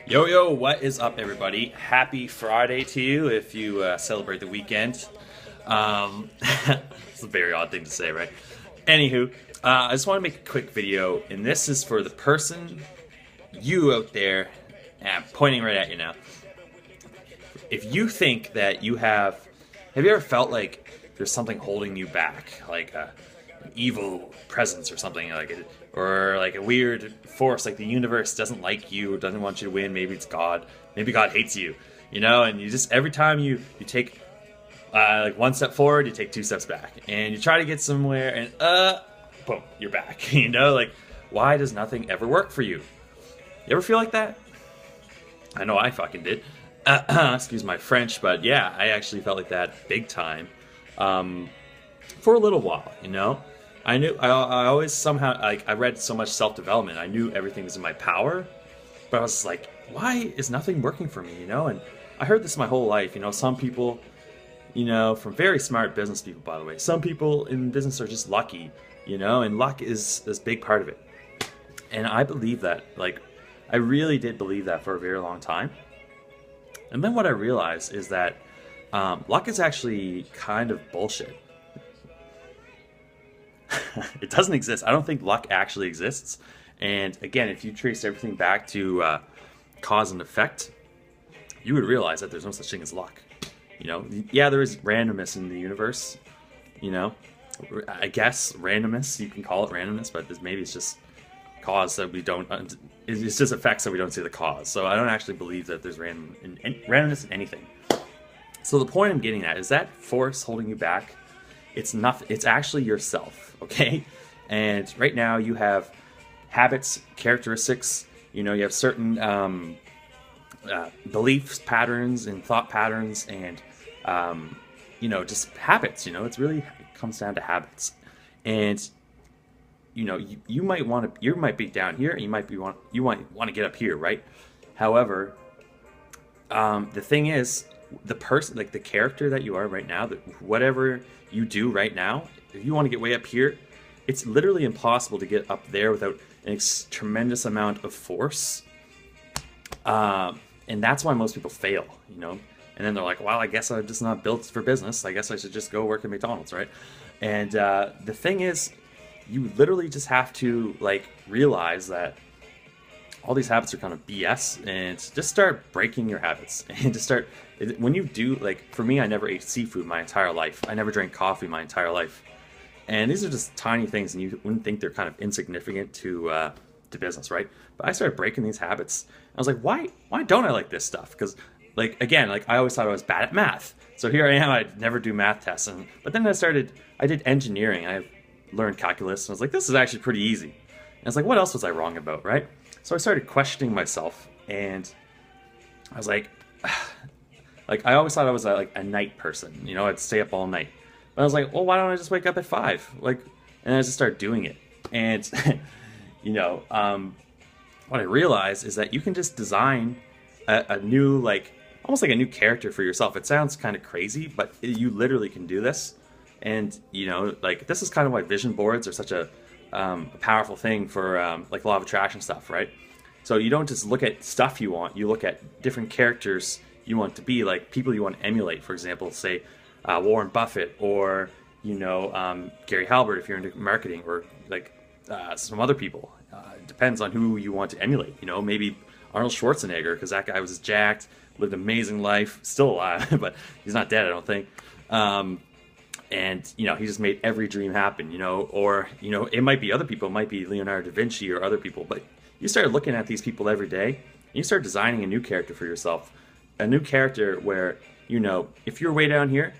Yo, yo, what is up, everybody? Happy Friday to you if you celebrate the weekend. It's a very odd thing to say, right? Anywho, I just want to make a quick video, and this is for the person, you out there, and I'm pointing right at you now. If you think that have you ever felt like there's something holding you back? Like an evil presence or something, or like a weird force, like the universe doesn't like you, doesn't want you to win. Maybe it's God. Maybe God hates you, and you just, every time you take like one step forward, you take two steps back, and you try to get somewhere, and boom, you're back. Like, why does nothing ever work for you? You ever feel like that? I know I fucking did. Excuse my French, but yeah, I actually felt like that big time for a little while. I knew I always somehow, like, I read so much self-development. I knew everything was in my power, but I was like, why is nothing working for me? And I heard this my whole life. Some people, from very smart business people, by the way, some people in business are just lucky, and luck is this big part of it. And I believe that, like, I really did believe that for a very long time. And then what I realized is that luck is actually kind of bullshit. It doesn't exist. I don't think luck actually exists. And again, if you trace everything back to cause and effect, you would realize that there's no such thing as luck. Yeah, there is randomness in the universe. I guess randomness, you can call it randomness, but maybe it's just cause that we don't. It's just effects that we don't see the cause. So I don't actually believe that there's randomness in anything. So the point I'm getting at is that force holding you back. It's nothing. It's actually yourself, okay? And right now you have habits, characteristics. You have certain beliefs, patterns, and thought patterns, and just habits. It comes down to habits. And you might be down here, and you might want to get up here, right? However, the thing is, the person, like the character that you are right now, that whatever you do right now, if you want to get way up here, it's literally impossible to get up there without an tremendous amount of force. And that's why most people fail, And then they're like, well, I guess I'm just not built for business. I guess I should just go work at McDonald's, right? And the thing is, you literally just have to, like, realize that all these habits are kind of BS, and just start breaking your habits. And just start, when you do, like, for me, I never ate seafood my entire life. I never drank coffee my entire life. And these are just tiny things, and you wouldn't think they're kind of insignificant to business, right? But I started breaking these habits. I was like, why don't I like this stuff? Because, like, again, like, I always thought I was bad at math. So here I am, I'd never do math tests. But then I did engineering. I learned calculus, and I was like, this is actually pretty easy. And I was like, what else was I wrong about, right? So I started questioning myself, and I was like, I always thought I was like a night person. I'd stay up all night. But I was like, well, why don't I just wake up at 5? And I just started doing it. And what I realized is that you can just design a new, like, almost like a new character for yourself. It sounds kind of crazy, but you literally can do this. And like, this is kind of why vision boards are such a powerful thing for like law of attraction stuff, right? So you don't just look at stuff you want, you look at different characters you want to be, like people you want to emulate. For example, say Warren Buffett, or Gary Halbert if you're into marketing, or like some other people. It depends on who you want to emulate. Maybe Arnold Schwarzenegger, because that guy was jacked, lived an amazing life, still alive, but he's not dead, I don't think. And he just made every dream happen, or it might be other people. It might be Leonardo da Vinci or other people. But you start looking at these people every day, and you start designing a new character for yourself, a new character where if you're way down here,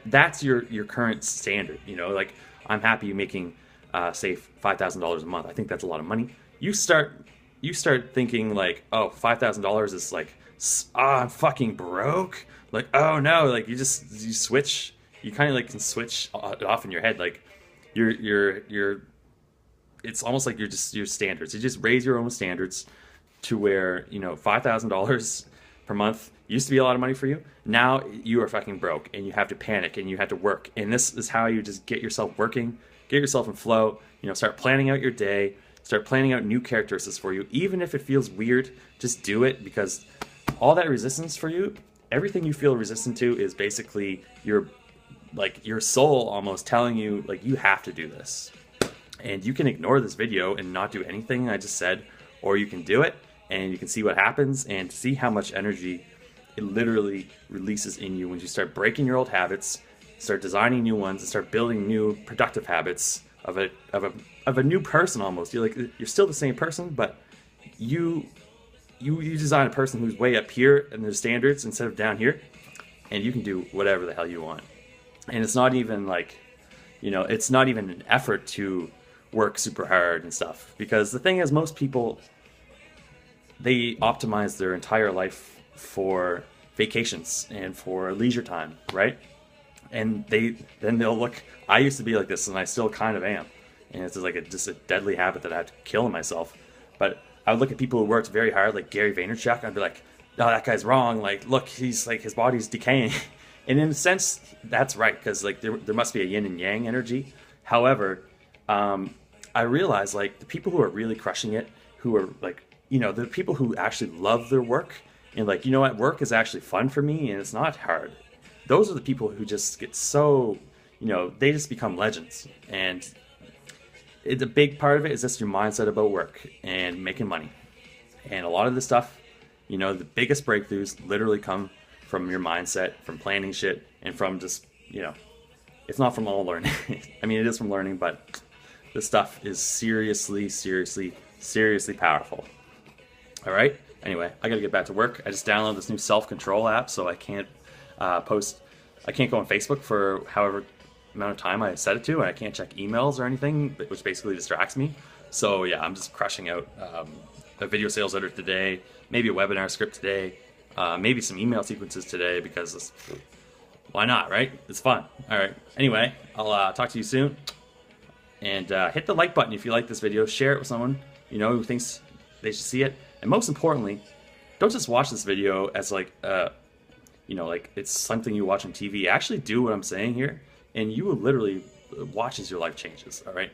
that's your current standard. Like, I'm happy making say $5,000 a month. I think that's a lot of money. You start thinking like, oh, $5,000 is like, I'm fucking broke. Like, oh no, like you switch, you kind of like can switch it off in your head. Like you're it's almost like your standards. You just raise your own standards to where, $5,000 per month used to be a lot of money for you. Now you are fucking broke, and you have to panic, and you have to work. And this is how you just get yourself working, get yourself in flow, start planning out your day, Start planning out new characteristics for you. Even if it feels weird, just do it, because all that resistance for you, everything you feel resistant to is basically your soul almost telling you like you have to do this. And you can ignore this video and not do anything I just said, or you can do it and you can see what happens and see how much energy it literally releases in you when you start breaking your old habits, start designing new ones, and start building new productive habits of a new person almost. You're still the same person, but you design a person who's way up here in their standards instead of down here, and you can do whatever the hell you want. And it's not even like, it's not even an effort to work super hard and stuff, because the thing is, most people, they optimize their entire life for vacations and for leisure time, right? And they'll look. I used to be like this, and I still kind of am. And it's just a deadly habit that I have to kill in myself. But I would look at people who worked very hard, like Gary Vaynerchuk, and I'd be like, "No, that guy's wrong. Like, look, he's like, his body's decaying." And in a sense, that's right, because like there must be a yin and yang energy. However, I realize like the people who are really crushing it, who are like, the people who actually love their work and like, what, work is actually fun for me and it's not hard. Those are the people who just get so, they just become legends. And a big part of it is just your mindset about work and making money. And a lot of the stuff, the biggest breakthroughs literally come from your mindset, from planning shit, and from just, it's not from all learning. I mean, it is from learning, but this stuff is seriously, seriously, seriously powerful. All right. Anyway, I got to get back to work. I just downloaded this new self-control app, so I can't I can't go on Facebook for however amount of time I set it to, and I can't check emails or anything, which basically distracts me. So yeah, I'm just crushing out a video sales letter today, maybe a webinar script today, maybe some email sequences today, because why not, right? It's fun. All right. Anyway, I'll talk to you soon. And hit the like button if you like this video. Share it with someone who thinks they should see it. And most importantly, don't just watch this video as like like it's something you watch on TV. Actually do what I'm saying here, and you will literally watch as your life changes. All right.